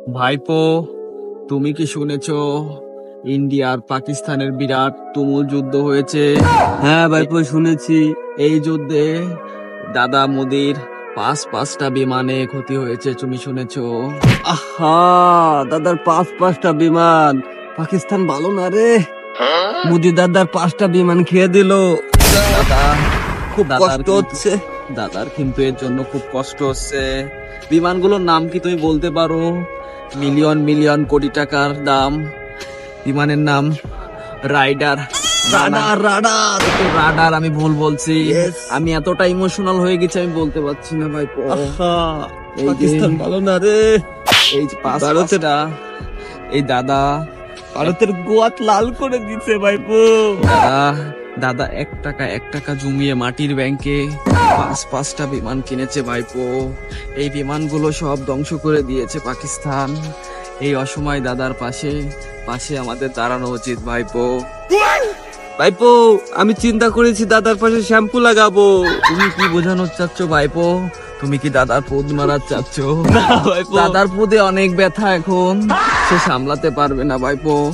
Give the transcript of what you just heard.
ভাইপো, তুমি কি শুনেছো ইন্ডিয়া আর পাকিস্তানের বিরাট তুমুল যুদ্ধ হয়েছে? হ্যাঁ ভাইপো, শুনেছি। এই যুদ্ধে দাদা মোদির পাঁচটা বিমানে ক্ষতি হয়েছে, তুমি শুনেছো? আহা, দাদার পাঁচটা বিমান। পাকিস্তান ভালো না রে, মোদি দাদার 5টা বিমান খেয়ে দিল। দাদা খুব দাদার কষ্ট কিন্তু- হচ্ছে। দাদার কিন্তু এর জন্য খুব কষ্ট হচ্ছে। বিমানগুলোর নাম কি তুমি বলতে পারো? মিলিয়ন মিলিয়ন কোটি টাকার দাম বিমানের নাম। Rider, radar radar. রাডার, আমি ভুল বলছি। Yes. আমি এতটা ইমোশনাল হয়ে গেছি, আমি বলতে পারছি না ভাইপো। আহা, এই যে- পাকিস্তান ভালো না রে। এই যে ভারতের- পাঁচটা, এই দাদা ভারতের গোয়াত লাল করে দিচ্ছে ভাইপো। দাদা দাদা 1 টাকা জমিয়ে মাটির ব্যাংকে পাঁচটা বিমান কিনেছে ভাইপো। এই বিমানগুলো সব ধ্বংস করে দিয়েছে পাকিস্তান। এই অসময় দাদার পাশে পাশে আমাদের দাঁড়ানো উচিত ভাইপো। ভাইপো, আমি চিন্তা করেছি দাদার পাশে শ্যাম্পু লাগাবো। তুমি কি বোঝানো চাচ্ছ ভাইপো? তুমি কি দাদার পুদ মারার চাচ্ছ? না ভাইপো, দাদার পুদে অনেক ব্যথা, এখন সে সামলাতে পারবে না ভাইপো।